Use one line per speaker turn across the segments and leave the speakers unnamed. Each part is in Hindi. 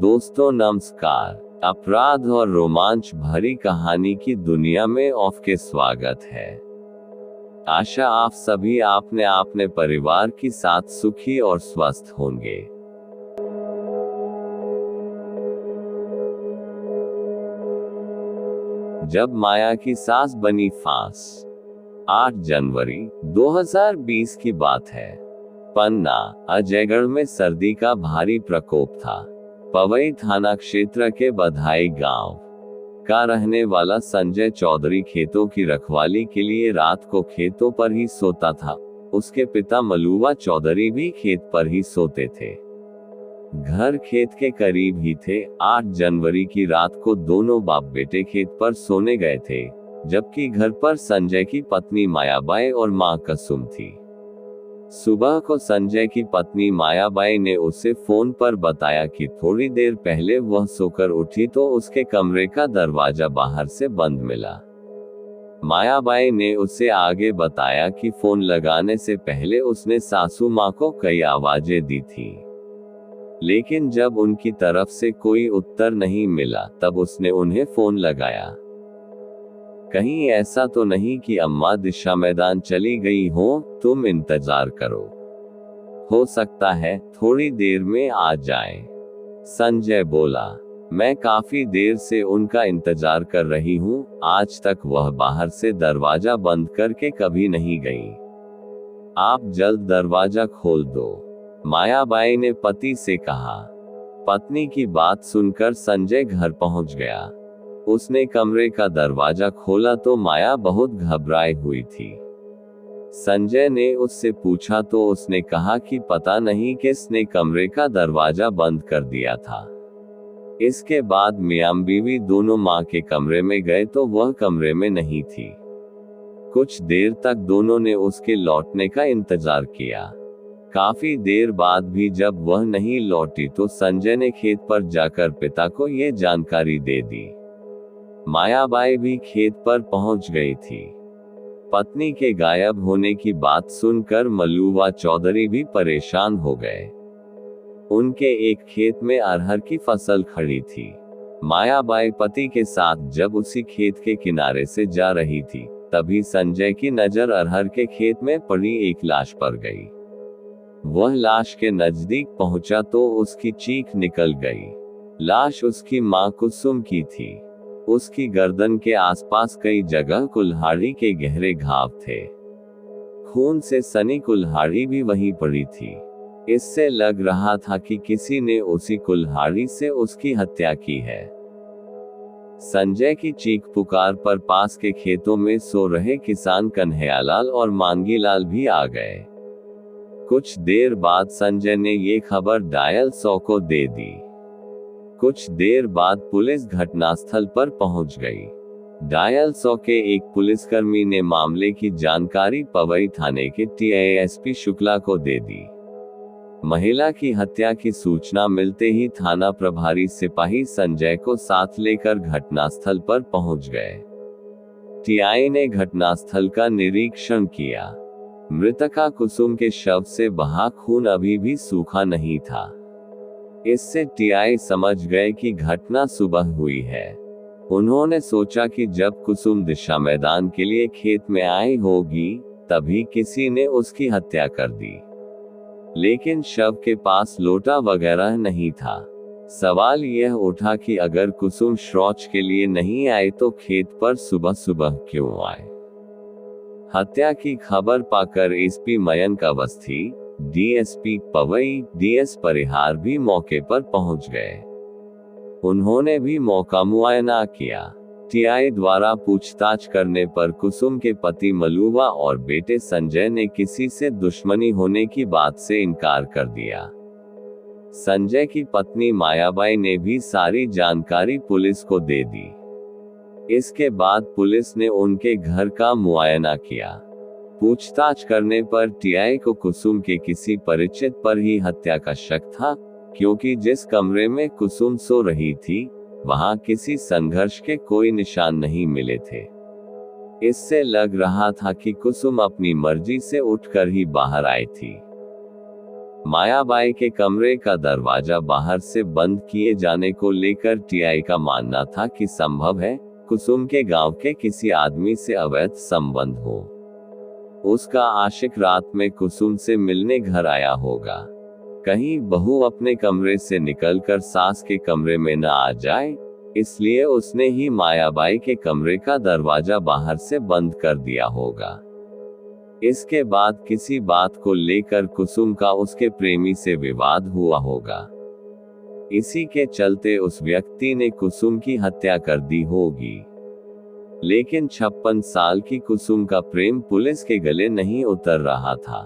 दोस्तों नमस्कार। अपराध और रोमांच भरी कहानी की दुनिया में आपके स्वागत है। आशा आप सभी अपने परिवार के साथ सुखी और स्वस्थ होंगे। जब माया की सास बनी फांस। 8 जनवरी 2020 की बात है। पन्ना, अजयगढ़ में सर्दी का भारी प्रकोप था। पवई थाना क्षेत्र के बधाई गांव का रहने वाला संजय चौधरी खेतों की रखवाली के लिए रात को खेतों पर ही सोता था। उसके पिता मलुआ चौधरी भी खेत पर ही सोते थे। घर खेत के करीब ही थे। 8 जनवरी की रात को दोनों बाप बेटे खेत पर सोने गए थे, जबकि घर पर संजय की पत्नी मायाबाई और मां कुसुम थी। सुबह को संजय की पत्नी मायाबाई ने उसे फोन पर बताया कि थोड़ी देर पहले वह सोकर उठी तो उसके कमरे का दरवाजा बाहर से बंद मिला। मायाबाई ने उसे आगे बताया कि फोन लगाने से पहले उसने सासू मां को कई आवाजें दी थी, लेकिन जब उनकी तरफ से कोई उत्तर नहीं मिला तब उसने उन्हें फोन लगाया। कहीं ऐसा तो नहीं कि अम्मा दिशा मैदान चली गई हो, तुम इंतजार करो, हो सकता है थोड़ी देर में आ जाएं। संजय बोला, मैं काफी देर से उनका इंतजार कर रही हूँ, आज तक वह बाहर से दरवाजा बंद करके कभी नहीं गई। आप जल्द दरवाजा खोल दो, मायाबाई ने पति से कहा। पत्नी की बात सुनकर संजय घर पहुंच गया। उसने कमरे का दरवाजा खोला तो माया बहुत घबराई हुई थी। संजय ने उससे पूछा तो उसने कहा कि पता नहीं किसने कमरे का दरवाजा बंद कर दिया था। इसके बाद मियां बीवी दोनों मां के कमरे में गए तो वह कमरे में नहीं थी। कुछ देर तक दोनों ने उसके लौटने का इंतजार किया। काफी देर बाद भी जब वह नहीं लौटी तो संजय ने खेत पर जाकर पिता को यह जानकारी दे दी। मायाबाई भी खेत पर पहुंच गई थी। पत्नी के गायब होने की बात सुनकर मलुआ चौधरी भी परेशान हो गए। उनके एक खेत में अरहर की फसल खड़ी थी। मायाबाई पति के साथ जब उसी खेत के किनारे से जा रही थी, तभी संजय की नजर अरहर के खेत में पड़ी एक लाश पर गई। वह लाश के नजदीक पहुंचा तो उसकी चीख निकल गई। लाश उसकी मां कुसुम की थी। उसकी गर्दन के आसपास कई जगह कुल्हाड़ी के गहरे घाव थे। खून से सनी कुल्हाड़ी भी वहीं पड़ी थी। इससे लग रहा था कि किसी ने उसी कुल्हाड़ी से उसकी हत्या की है। संजय की चीख पुकार पर पास के खेतों में सो रहे किसान कन्हैयालाल और मांगीलाल भी आ गए। कुछ देर बाद संजय ने ये खबर डायल 100 को दे दी। कुछ देर बाद पुलिस घटनास्थल पर पहुंच गई। डायल 100 के एक पुलिसकर्मी ने मामले की जानकारी पवई थाने के टीआईएसपी शुक्ला को दे दी। महिला की हत्या की सूचना मिलते ही थाना प्रभारी सिपाही संजय को साथ लेकर घटनास्थल पर पहुंच गए। टीआई ने घटनास्थल का निरीक्षण किया। मृतका कुसुम के शव से बहा खून अभी भी सूखा नहीं था। इससे टीआई समझ गए कि घटना सुबह हुई है। उन्होंने सोचा कि जब कुसुम दिशा मैदान के लिए खेत में आई होगी, तभी किसी ने उसकी हत्या कर दी। लेकिन शव के पास लोटा वगैरह नहीं था। सवाल यह उठा कि अगर कुसुम शौच के लिए नहीं आई तो खेत पर सुबह सुबह क्यों आए। हत्या की खबर पाकर SP Mayank Awasthi, DSP Pawai, DS Parihar भी मौके पर पहुंच गए। उन्होंने भी मौका मुआयना किया। टीआई द्वारा पूछताछ करने पर कुसुम के पति मलुआ और बेटे संजय ने किसी से दुश्मनी होने की बात से इनकार कर दिया। संजय की पत्नी मायाबाई ने भी सारी जानकारी पुलिस को दे दी। इसके बाद पुलिस ने उनके घर का मुआयना किया। पूछताछ करने पर टीआई को कुसुम के किसी परिचित पर ही हत्या का शक था, क्योंकि जिस कमरे में कुसुम सो रही थी, वहां किसी संघर्ष के कोई निशान नहीं मिले थे। इससे लग रहा था कि कुसुम अपनी मर्जी से उठकर ही बाहर आई थी। मायाबाई के कमरे का दरवाजा बाहर से बंद किए जाने को लेकर टीआई का मानना था कि संभव है कुसुम के गांव के किसी आदमी से अवैध संबंध हो। उसका आशिक रात में कुसुम से मिलने घर आया होगा। कहीं बहू अपने कमरे से निकलकर सास के कमरे में न आ जाए, इसलिए उसने ही मायाबाई के कमरे का दरवाजा बाहर से बंद कर दिया होगा। इसके बाद किसी बात को लेकर कुसुम का उसके प्रेमी से विवाद हुआ होगा। इसी के चलते उस व्यक्ति ने कुसुम की हत्या कर दी होगी। लेकिन 56 साल की कुसुम का प्रेम पुलिस के गले नहीं उतर रहा था।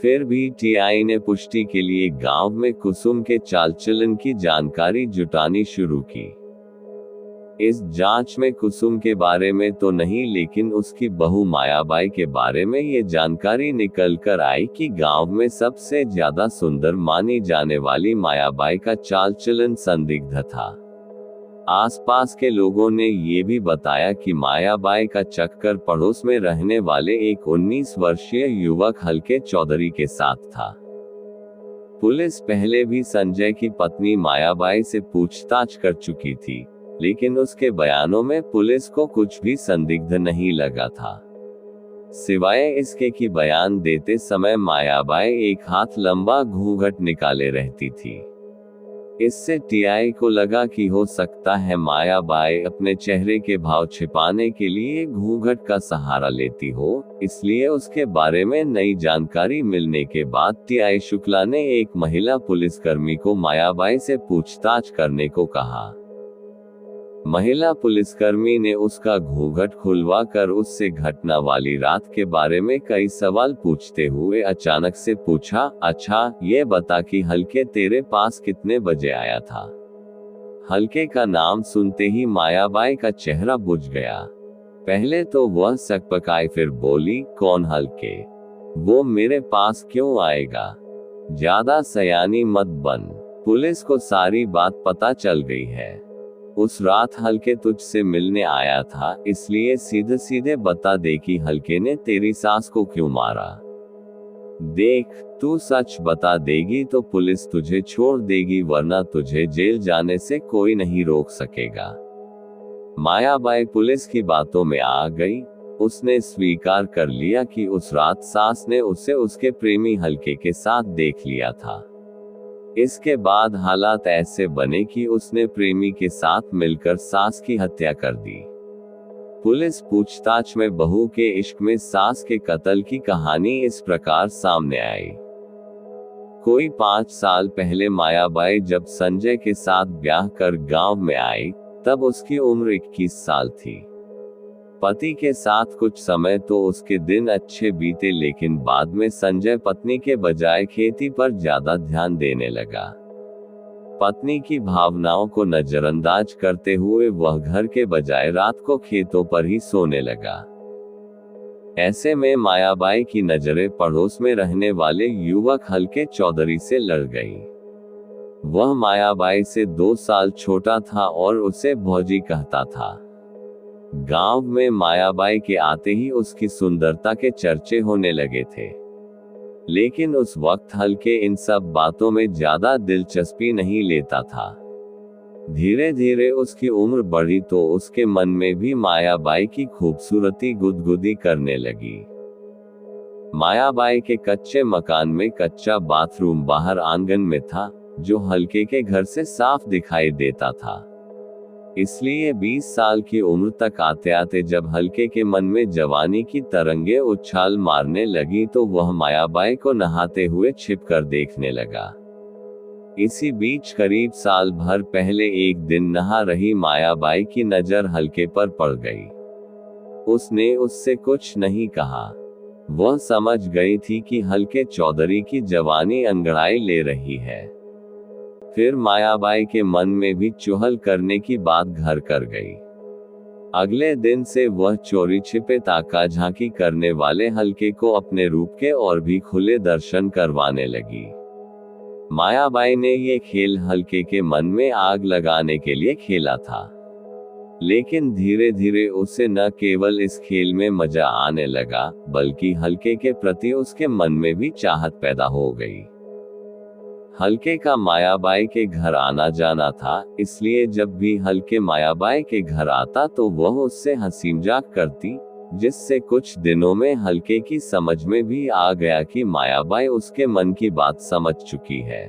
फिर भी टीआई ने पुष्टि के लिए गांव में कुसुम के चाल चलन की जानकारी जुटानी शुरू की। इस जांच में कुसुम के बारे में तो नहीं, लेकिन उसकी बहू मायाबाई के बारे में ये जानकारी निकल कर आई कि गांव में सबसे ज्यादा सुंदर मानी जाने वाली मायाबाई का चाल चलन संदिग्ध था। आसपास के लोगों ने ये भी बताया कि मायाबाई का चक्कर पड़ोस में रहने वाले एक 19 वर्षीय युवक हल्के चौधरी के साथ था। पुलिस पहले भी संजय की पत्नी मायाबाई से पूछताछ कर चुकी थी, लेकिन उसके बयानों में पुलिस को कुछ भी संदिग्ध नहीं लगा था, सिवाय इसके कि बयान देते समय मायाबाई एक हाथ लंबा घूंघट निकाले रहती थी। इससे टीआई को लगा कि हो सकता है मायाबाई अपने चेहरे के भाव छिपाने के लिए घूंघट का सहारा लेती हो, इसलिए उसके बारे में नई जानकारी मिलने के बाद टीआई शुक्ला ने एक महिला पुलिसकर्मी को मायाबाई से पूछताछ करने को कहा। महिला पुलिसकर्मी ने उसका घूंघट खुलवा कर उससे घटना वाली रात के बारे में कई सवाल पूछते हुए अचानक से पूछा, अच्छा ये बता कि हल्के तेरे पास कितने बजे आया था। हल्के का नाम सुनते ही मायाबाई का चेहरा बुझ गया। पहले तो वह सकपकाई, फिर बोली, कौन हल्के? वो मेरे पास क्यों आएगा? ज्यादा सयानी मत बन, पुलिस को सारी बात पता चल गई है। उस रात हल्के तुझसे मिलने आया था, इसलिए सीधे सीधे बता दे कि हल्के ने तेरी सास को क्यों मारा। देख, तू सच बता देगी तो पुलिस तुझे छोड़ देगी, वरना तुझे जेल जाने से कोई नहीं रोक सकेगा। मायाबाई पुलिस की बातों में आ गई। उसने स्वीकार कर लिया कि उस रात सास ने उसे उसके प्रेमी हल्के के साथ देख लिया था। इसके बाद हालात ऐसे बने कि उसने प्रेमी के साथ मिलकर सास की हत्या कर दी। पुलिस पूछताछ में बहू के इश्क में सास के कत्ल की कहानी इस प्रकार सामने आई। कोई 5 साल पहले मायाबाई जब संजय के साथ ब्याह कर गांव में आई, तब उसकी उम्र 21 साल थी। पति के साथ कुछ समय तो उसके दिन अच्छे बीते, लेकिन बाद में संजय पत्नी के बजाय खेती पर ज्यादा ध्यान देने लगा। पत्नी की भावनाओं को नजरअंदाज करते हुए वह घर के बजाय रात को खेतों पर ही सोने लगा। ऐसे में मायाबाई की नजरें पड़ोस में रहने वाले युवक हल्के चौधरी से लड़ गई। वह मायाबाई से 2 साल छोटा था और उसे भौजी कहता था। गांव में मायाबाई के आते ही उसकी सुंदरता के चर्चे होने लगे थे, लेकिन उस वक्त हल्के इन सब बातों में ज्यादा दिलचस्पी नहीं लेता था। धीरे धीरे उसकी उम्र बढ़ी तो उसके मन में भी मायाबाई की खूबसूरती गुदगुदी करने लगी। मायाबाई के कच्चे मकान में कच्चा बाथरूम बाहर आंगन में था, जो हल्के के घर से साफ दिखाई देता था। इसलिए 20 साल की उम्र तक आते आते जब हल्के के मन में जवानी की तरंगे उछाल मारने लगी तो वह मायाबाई को नहाते हुए छिपकर देखने लगा। इसी बीच करीब साल भर पहले एक दिन नहा रही मायाबाई की नजर हल्के पर पड़ गई। उसने उससे कुछ नहीं कहा। वह समझ गई थी कि हल्के चौधरी की जवानी अंगड़ाई ले रही है। फिर मायाबाई के मन में भी चुहल करने की बात घर कर गई। अगले दिन से वह चोरी छिपे ताका झांकी करने वाले हल्के को अपने रूप के और भी खुले दर्शन करवाने लगी। मायाबाई ने ये खेल हल्के के मन में आग लगाने के लिए खेला था, लेकिन धीरे धीरे उसे न केवल इस खेल में मजा आने लगा, बल्कि हल्के के प्रति उसके मन में भी चाहत पैदा हो गई। हल्के का मायाबाई के घर आना जाना था, इसलिए जब भी हल्के मायाबाई के घर आता तो वह उससे हंसी मजाक करती, जिससे कुछ दिनों में हल्के की समझ में भी आ गया कि मायाबाई उसके मन की बात समझ चुकी है।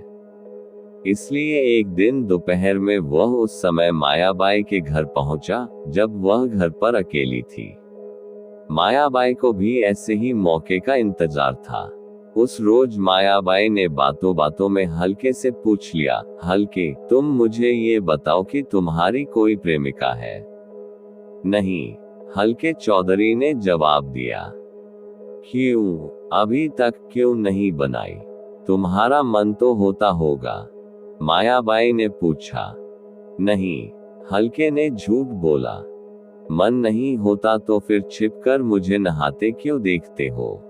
इसलिए एक दिन दोपहर में वह उस समय मायाबाई के घर पहुंचा, जब वह घर पर अकेली थी। मायाबाई को भी ऐसे ही मौके का इंतजार था। उस रोज मायाबाई ने बातों बातों में हल्के से पूछ लिया, हल्के, तुम मुझे ये बताओ कि तुम्हारी कोई प्रेमिका है? नहीं, हल्के चौधरी ने जवाब दिया। क्यों, अभी तक क्यों नहीं बनाई? तुम्हारा मन तो होता होगा, मायाबाई ने पूछा। नहीं, हल्के ने झूठ बोला। मन नहीं होता तो फिर छिपकर मुझे नहाते क्यों देखते हो?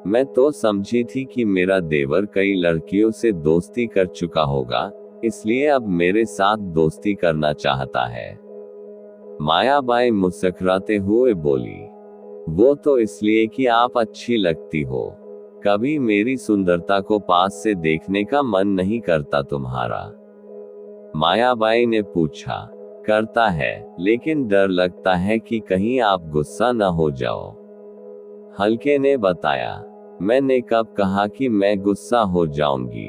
मैं तो समझी थी कि मेरा देवर कई लड़कियों से दोस्ती कर चुका होगा, इसलिए अब मेरे साथ दोस्ती करना चाहता है। मायाबाई मुस्कुराते हुए बोली, वो तो इसलिए कि आप अच्छी लगती हो। कभी मेरी सुंदरता को पास से देखने का मन नहीं करता तुम्हारा? मायाबाई ने पूछा। करता है, लेकिन डर लगता है कि कहीं आप गुस्सा न हो जाओ, हल्के ने बताया। मैंने कब कहा कि मैं गुस्सा हो जाऊंगी?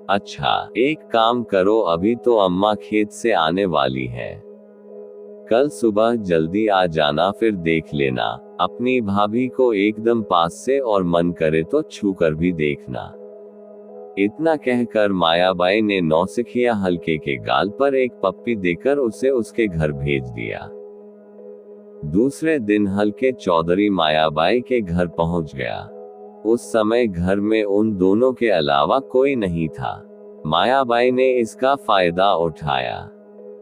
अच्छा, एक काम करो, अभी तो अम्मा खेत से आने वाली है। कल सुबह जल्दी आ जाना, फिर देख लेना अपनी भाभी को एकदम पास से, और मन करे तो छू कर भी देखना। इतना कहकर मायाबाई ने नौसिखिया हल्के के गाल पर एक पप्पी देकर उसे उसके घर भेज दिया। दूसरे दिन हल्के चौधरी मायाबाई के घर पहुंच गया। उस समय घर में उन दोनों के अलावा कोई नहीं था। मायाबाई ने इसका फायदा उठाया।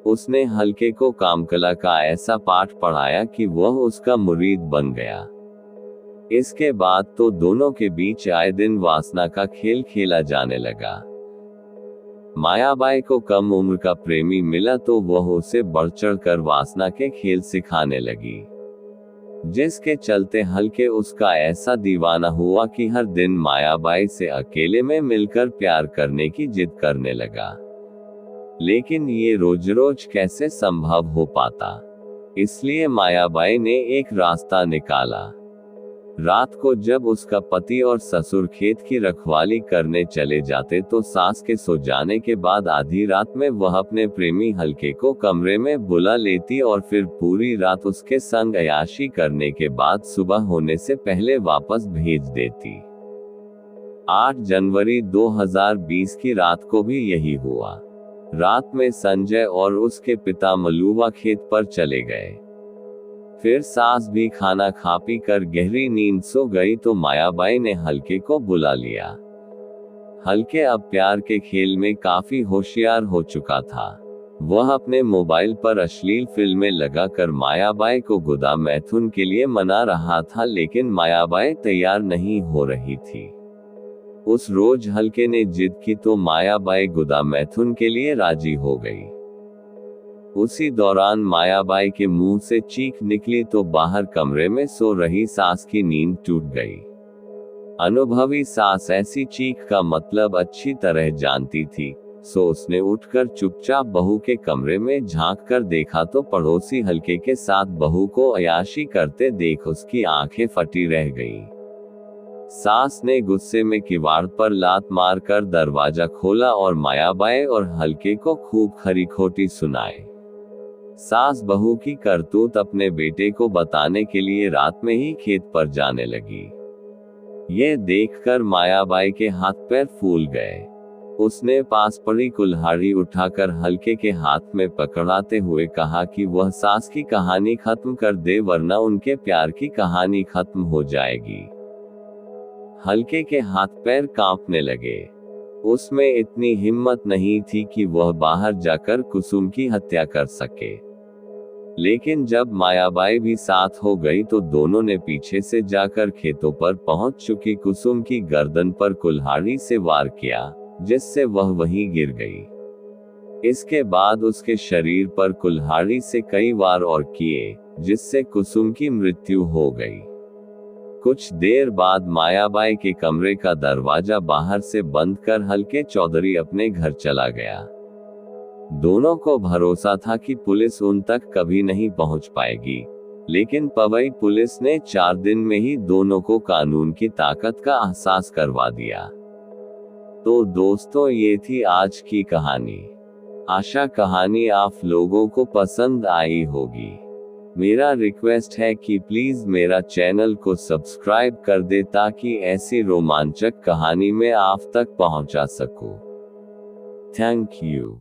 उसने हल्के को कामकला का ऐसा पाठ पढ़ाया कि वह उसका मुरीद बन गया। इसके बाद तो दोनों के बीच आए दिन वासना का खेल खेला जाने लगा। मायाबाई को कम उम्र का प्रेमी मिला तो वह उसे बढ़ चढ़ कर वासना के खेल सिखाने लगी, जिसके चलते हल्के उसका ऐसा दीवाना हुआ कि हर दिन मायाबाई से अकेले में मिलकर प्यार करने की जिद करने लगा। लेकिन ये रोज रोज कैसे संभव हो पाता? इसलिए मायाबाई ने एक रास्ता निकाला। रात को जब उसका पति और ससुर खेत की रखवाली करने चले जाते तो सास के सो जाने के बाद आधी रात में वह अपने प्रेमी हल्के को कमरे में बुला लेती और फिर पूरी रात उसके संग अय्याशी करने के बाद सुबह होने से पहले वापस भेज देती। 8 जनवरी 2020 की रात को भी यही हुआ। रात में संजय और उसके पिता मलुवा खेत पर चले गए। फिर सास भी खाना खा पी कर गहरी नींद सो गई तो मायाबाई ने हल्के को बुला लिया। हल्के अब प्यार के खेल में काफी होशियार हो चुका था। वह अपने मोबाइल पर अश्लील फिल्में लगाकर मायाबाई को गुदा मैथुन के लिए मना रहा था, लेकिन मायाबाई तैयार नहीं हो रही थी। उस रोज हल्के ने जिद की तो मायाबाई गुदा मैथुन के लिए राजी हो गई। उसी दौरान मायाबाई के मुंह से चीख निकली तो बाहर कमरे में सो रही सास की नींद टूट गई। अनुभवी सास ऐसी चीख का मतलब अच्छी तरह जानती थी, सो उसने उठकर चुपचाप बहू के कमरे में झांक कर देखा तो पड़ोसी हल्के के साथ बहू को अय्याशी करते देख उसकी आंखें फटी रह गईं। सास ने गुस्से में किवाड़ पर लात मार कर दरवाजा खोला और मायाबाई और हल्के को खूब खरी खोटी सुनाए। सास बहू की करतूत अपने बेटे को बताने के लिए रात में ही खेत पर जाने लगी। ये देखकर मायाबाई के हाथ पैर फूल गए। उसने पास पड़ी कुल्हाड़ी उठाकर हल्के के हाथ में पकड़ाते हुए कहा कि वह सास की कहानी खत्म कर दे, वरना उनके प्यार की कहानी खत्म हो जाएगी। हल्के के हाथ पैर कांपने लगे। उसमें इतनी हिम्मत नहीं थी कि वह बाहर जाकर कुसुम की हत्या कर सके। लेकिन जब मायाबाई भी साथ हो गई तो दोनों ने पीछे से जाकर खेतों पर पहुंच चुकी कुसुम की गर्दन पर कुल्हाड़ी से वार किया, जिससे वह वहीं गिर गई। इसके बाद उसके शरीर पर कुल्हाड़ी से कई वार और किए, जिससे कुसुम की मृत्यु हो गई। कुछ देर बाद मायाबाई के कमरे का दरवाजा बाहर से बंद कर हल्के चौधरी अपने घर चला गया। दोनों को भरोसा था कि पुलिस उन तक कभी नहीं पहुंच पाएगी, लेकिन पवई पुलिस ने 4 दिन में ही दोनों को कानून की ताकत का एहसास करवा दिया। तो दोस्तों, ये थी आज की कहानी। आशा कहानी आप लोगों को पसंद आई होगी। मेरा रिक्वेस्ट है कि प्लीज मेरा चैनल को सब्सक्राइब कर दे ताकि ऐसी रोमांचक कहानी मैं आप तक पहुंचा सकूं। Thank you.